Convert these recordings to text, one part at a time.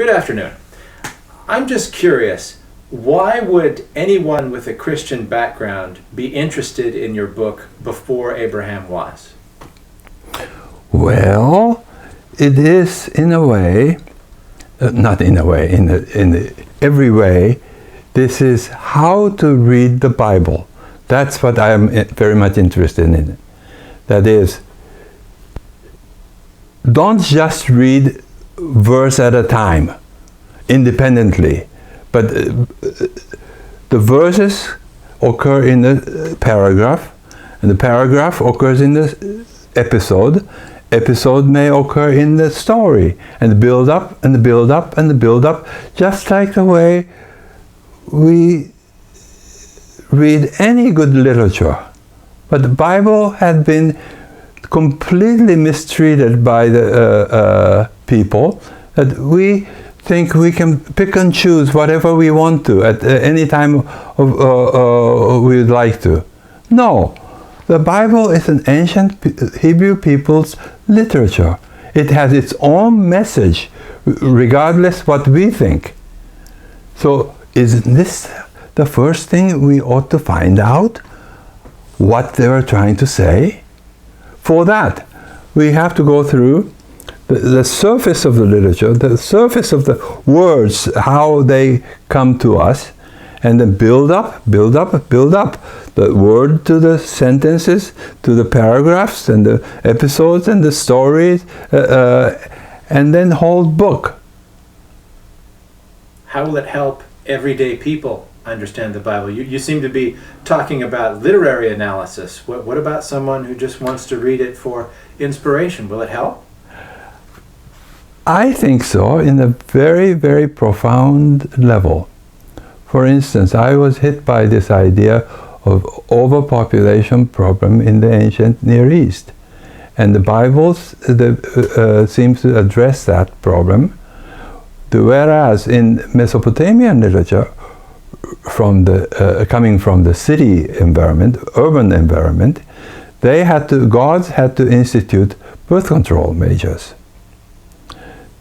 Good afternoon. I'm just curious, why would anyone with a Christian background be interested in your book before Abraham was? Well, it is in a way, not in a way, in every way, this is how to read the Bible. That's what I am very much interested in. That is, don't just read verse at a time, independently, but the verses occur in the paragraph, and the paragraph occurs in the episode. Episode may occur in the story, and build up, and build up, and build up, just like the way we read any good literature. But the Bible had been completely mistreated by the people, that we think we can pick and choose whatever we want to at any time we would like to. No, the Bible is an ancient Hebrew people's literature. It has its own message, regardless what we think. So isn't this the first thing we ought to find out? What they were trying to say? For that, we have to go through the surface of the literature, the surface of the words, how they come to us, and then build up, build up, build up the word to the sentences, to the paragraphs, and the episodes, and the stories, and then whole book. How will it help everyday people understand the Bible? You seem to be talking about literary analysis. What about someone who just wants to read it for inspiration? Will it help? I think so, in a very, very profound level. For instance, I was hit by this idea of overpopulation problem in the ancient Near East. And the Bible seems to address that problem. Whereas in Mesopotamian literature, coming from the city environment, urban environment, gods had to institute birth control measures.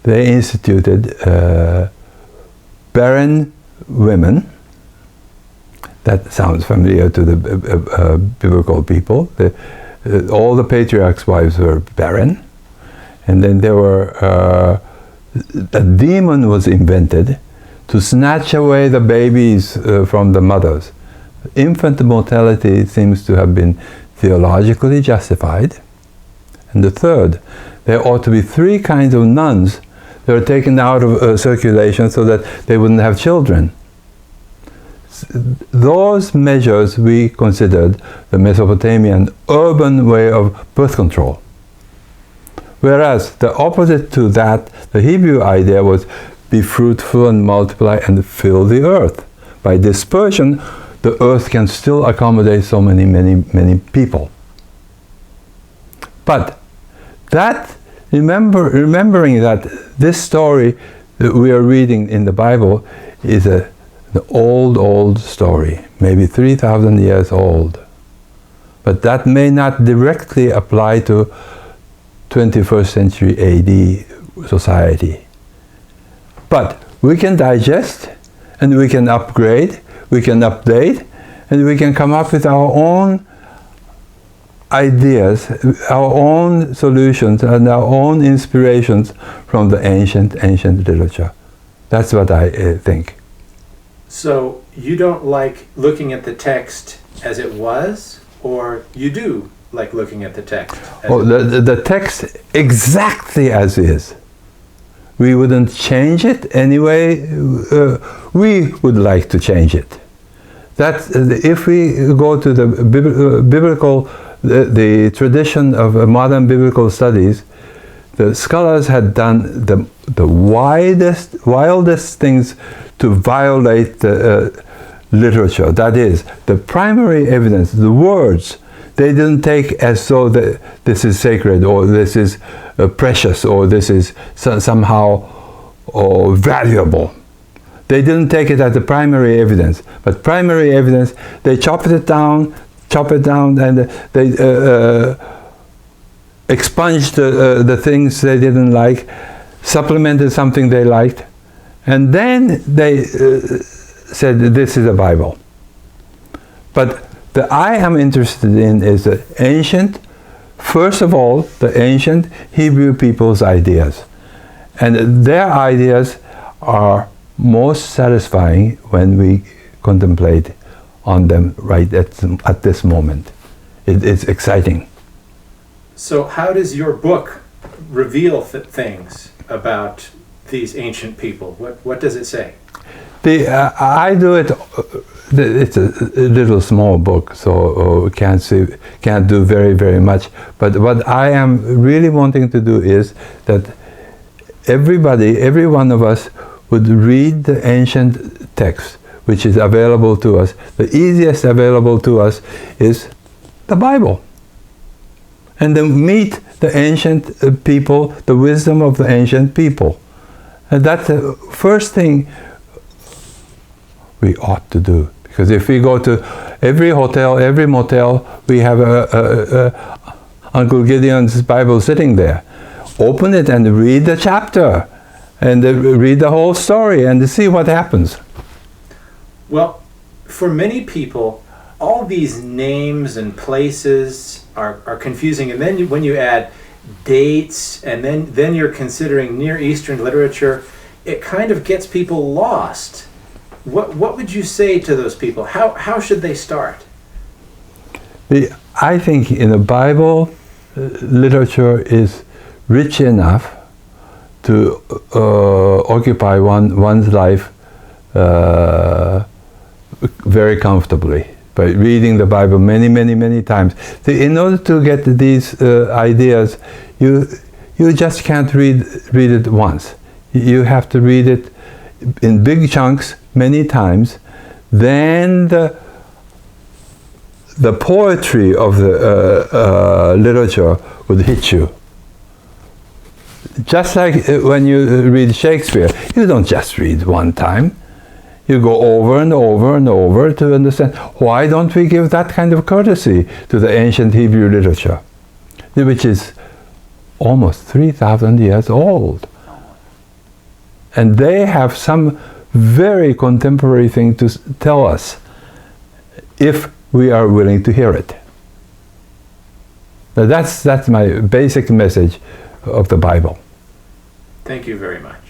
They instituted barren women. That sounds familiar to the biblical people. All the patriarchs' wives were barren, and then there were a demon was invented to snatch away the babies from the mothers. Infant mortality seems to have been theologically justified. And the third, there ought to be 3 kinds of nuns that were taken out of circulation so that they wouldn't have children. Those measures we considered the Mesopotamian urban way of birth control. Whereas the opposite to that, the Hebrew idea was be fruitful and multiply and fill the earth. By dispersion, the earth can still accommodate so many people. But that, remembering that this story that we are reading in the Bible is an old story, maybe 3,000 years old. But that may not directly apply to 21st century AD society. But we can digest, and we can upgrade, we can update, and we can come up with our own ideas, our own solutions, and our own inspirations from the ancient literature. That's what I think. So you don't like looking at the text as it was, or you do like looking at the text? The text exactly as is. We wouldn't change it anyway. We would like to change it. That if we go to the biblical, the tradition of modern biblical studies, the scholars had done the wildest things to violate the literature. That is, the primary evidence, the words, they didn't take as though this is sacred, or this is precious, or this is somehow valuable. They didn't take it as the primary evidence. But primary evidence, they chop it down, and they expunged the things they didn't like, supplemented something they liked, And then they said, this is a Bible. But the I am interested in is the ancient, first of all, the ancient Hebrew people's ideas. And their ideas are most satisfying when we contemplate on them right at this moment. It's exciting. So how does your book reveal things about these ancient people? What does it say? I do it. It's a little small book, so can't do very much. But what I am really wanting to do is that every one of us would read the ancient text, which is available to us. The easiest available to us is the Bible. And then meet the ancient people, the wisdom of the ancient people. And that's the first thing we ought to do. Because if we go to every hotel, every motel, we have Uncle Gideon's Bible sitting there. Open it and read the chapter. And read the whole story and see what happens. Well, for many people, all these names and places are confusing. And then when you add dates and then you're considering Near Eastern literature, it kind of gets people lost. What would you say to those people? How should they start? I think in the Bible, literature is rich enough to occupy one's life very comfortably by reading the Bible many times. So in order to get these ideas, you just can't read it once. You have to read it in big chunks many times. Then the poetry of the literature would hit you. Just like when you read Shakespeare, you don't just read one time. You go over and over to understand. Why don't we give that kind of courtesy to the ancient Hebrew literature, which is almost 3,000 years old? And they have some very contemporary thing to tell us if we are willing to hear it. Now that's my basic message of the Bible. Thank you very much.